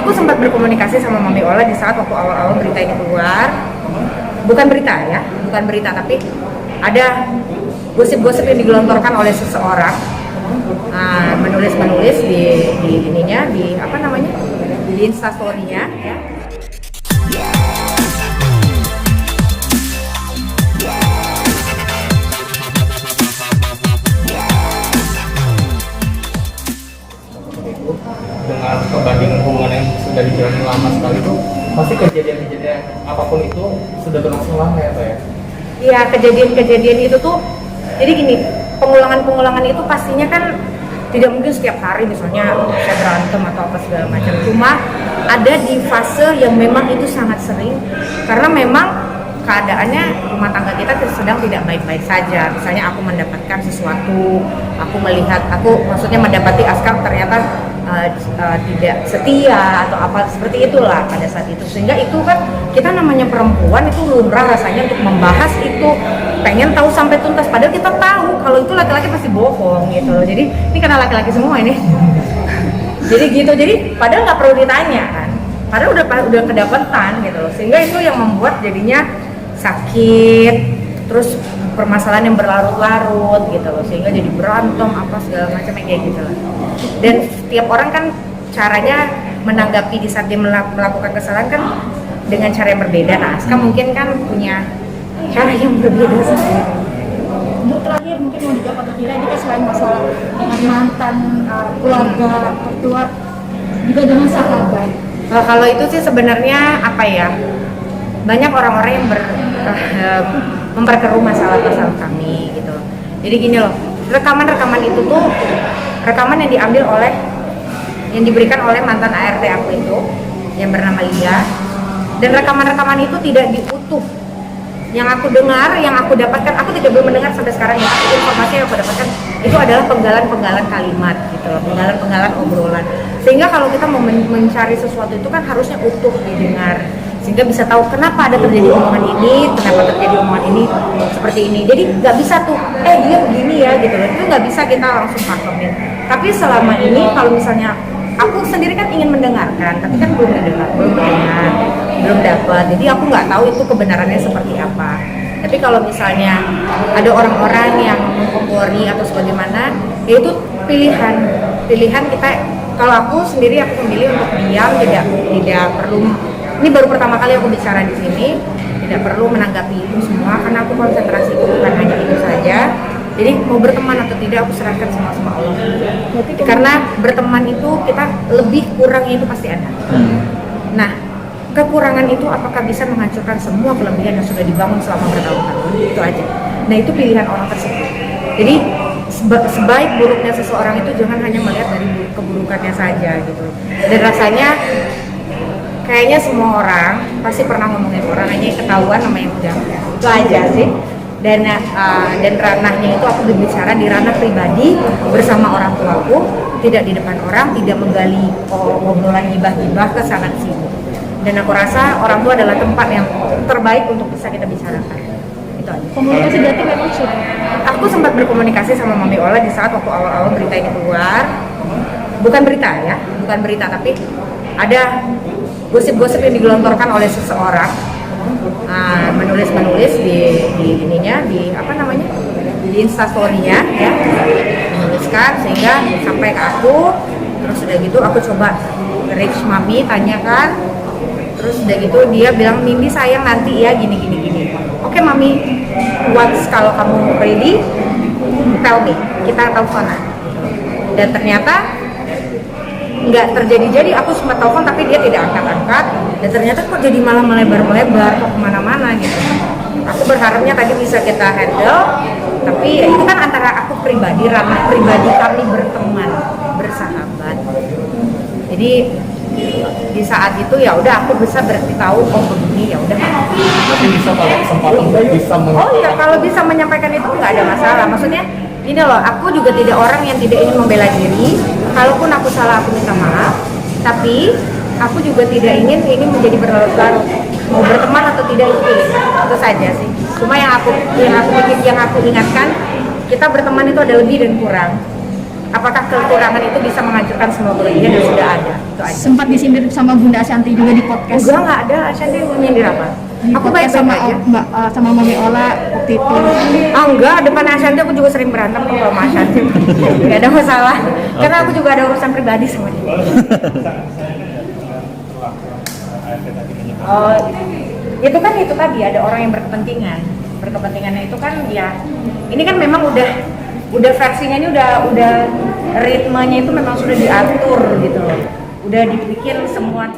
Aku sempat berkomunikasi sama Mami Ola di saat waktu awal-awal berita ini keluar. Bukan berita ya, bukan berita, tapi ada gosip-gosip yang digelontorkan oleh seseorang, menulis di ininya, di apa namanya, di instastory-nya ya. Dengan kebanding hubungan yang sudah dijalani lama sekali itu, pasti kejadian-kejadian apapun itu sudah berlangsung lama ya Pak ya? Iya, kejadian-kejadian itu tuh, jadi gini, pengulangan itu pastinya kan tidak mungkin setiap hari misalnya saya berantem atau apa segala macam. Cuma ada di fase yang memang itu sangat sering, karena memang keadaannya rumah tangga kita sedang tidak baik-baik saja. Misalnya aku mendapatkan sesuatu, aku maksudnya mendapati Askam ternyata tidak setia atau apa seperti itulah pada saat itu, sehingga itu kan kita namanya perempuan itu lumrah rasanya untuk membahas itu, pengen tahu sampai tuntas, padahal kita tahu kalau itu laki-laki pasti bohong gitu loh. Jadi ini karena laki-laki semua ini jadi gitu, jadi padahal nggak perlu ditanya kan, padahal udah kedapetan gitu loh, sehingga itu yang membuat jadinya sakit, terus permasalahan yang berlarut-larut gitu loh, sehingga jadi berantem apa segala macam kayak gitu lah. Dan setiap orang kan caranya menanggapi di saat dia melakukan kesalahan kan dengan cara yang berbeda. Nah, Aska mungkin kan punya cara yang berbeda sendiri. Untuk terakhir mungkin mau dijawab atau tidak, ini kan selain masalah dengan mantan, keluarga, mertua, juga dengan sahabat. Nah, kalau itu sih sebenarnya apa ya, banyak orang-orang yang memperkeruh masalah-masalah kami gitu. Jadi gini loh, rekaman-rekaman itu tuh rekaman yang diberikan oleh mantan ART aku itu yang bernama Lia, dan rekaman-rekaman itu tidak diutuh. Yang aku dengar, yang aku dapatkan, aku tidak belum mendengar sampai sekarang ya, tapi informasi yang aku dapatkan itu adalah penggalan-penggalan kalimat gitu loh, penggalan-penggalan obrolan. Sehingga kalau kita mau mencari sesuatu itu kan harusnya utuh didengar, sehingga bisa tahu kenapa ada terjadi omongan ini, kenapa terjadi omongan ini seperti ini. Jadi nggak bisa tuh, dia begini ya gitu loh, itu nggak bisa kita langsung pakemin. Tapi selama ini kalau misalnya aku sendiri kan ingin mendengarkan, tapi kan belum dapat. Jadi aku nggak tahu itu kebenarannya seperti apa. Tapi kalau misalnya ada orang-orang yang mengkompori atau sebagaimana, ya itu pilihan kita. Kalau aku sendiri aku memilih untuk diam, tidak perlu. Ini baru pertama kali aku bicara di sini, tidak perlu menanggapi itu semua karena aku konsentrasi itu bukan hanya itu saja. Jadi mau berteman atau tidak aku serahkan semua sama Allah. Karena berteman itu kita lebih kurangnya itu pasti ada. Nah, kekurangan itu apakah bisa menghancurkan semua kelebihan yang sudah dibangun selama bertahun-tahun? Itu aja. Nah, itu pilihan orang tersebut. Jadi sebaik buruknya seseorang itu jangan hanya melihat dari keburukannya saja gitu. Dan rasanya kayaknya semua orang pasti pernah ngomongin orang, hanya ketahuan sama yang udah. Itu aja sih. Dan ranahnya itu aku berbicara di ranah pribadi bersama orang tuaku, tidak di depan orang, tidak menggali obrolan gibah-gibah ke sana sini. Dan aku rasa orang tua adalah tempat yang terbaik untuk bisa kita bicarakan. Itu aja. Komunikasi berarti memang sudah. Aku sempat berkomunikasi sama Mami Ola di saat waktu awal-awal berita ini keluar. Bukan berita ya, bukan berita, tapi ada gosip-gosip yang digelontorkan oleh seseorang, menulis di ininya, di apa namanya, di instastory-nya ya, menuliskan sehingga sampai ke aku. Terus udah gitu aku coba reach Mami, tanyakan, terus udah gitu dia bilang, Mimi sayang nanti ya gini. Oke Mami, once kalau kamu ready tell me, kita teleponan. Dan ternyata nggak terjadi, aku sempat telepon tapi dia tidak angkat-angkat, dan ternyata kok jadi malah melebar kok kemana-mana gitu. Aku berharapnya tadi bisa kita handle, tapi ya itu kan antara aku pribadi, ranah pribadi kami berteman, bersahabat. Jadi di saat itu ya udah aku bisa beritahu begini, ya udah. Tapi bisa kalau kesempatan bisa kalau bisa menyampaikan itu nggak ada masalah. Maksudnya ini loh, aku juga tidak orang yang tidak ingin membela diri. Kalaupun aku salah, aku minta maaf. Tapi aku juga tidak ingin ini menjadi berlarut-larut. Mau berteman atau tidak itu pilih. Itu saja sih. Cuma yang aku ingatkan, kita berteman itu ada lebih dan kurang. apakah kekurangan itu bisa menghancurkan semua kelebihan yang sudah ada. Itu aja. Sempat disindir sama Bunda Ashanti juga di podcast. Enggak, nggak ada. Ashanti menyindir apa? Di Aku podcast baik-baik sama aja. Mbak sama Mami Ola waktu itu. Ah enggak, depan Ashanti aku juga sering berantem kok sama Ashanti. Nggak ada masalah. Karena aku juga ada urusan pribadi sama dia. Oh, itu kan itu tadi ada orang yang berkepentingan. Berkepentingannya itu kan ya, ini kan memang udah versinya ini udah ritmenya itu memang sudah diatur gitu loh. Udah dibikin semua.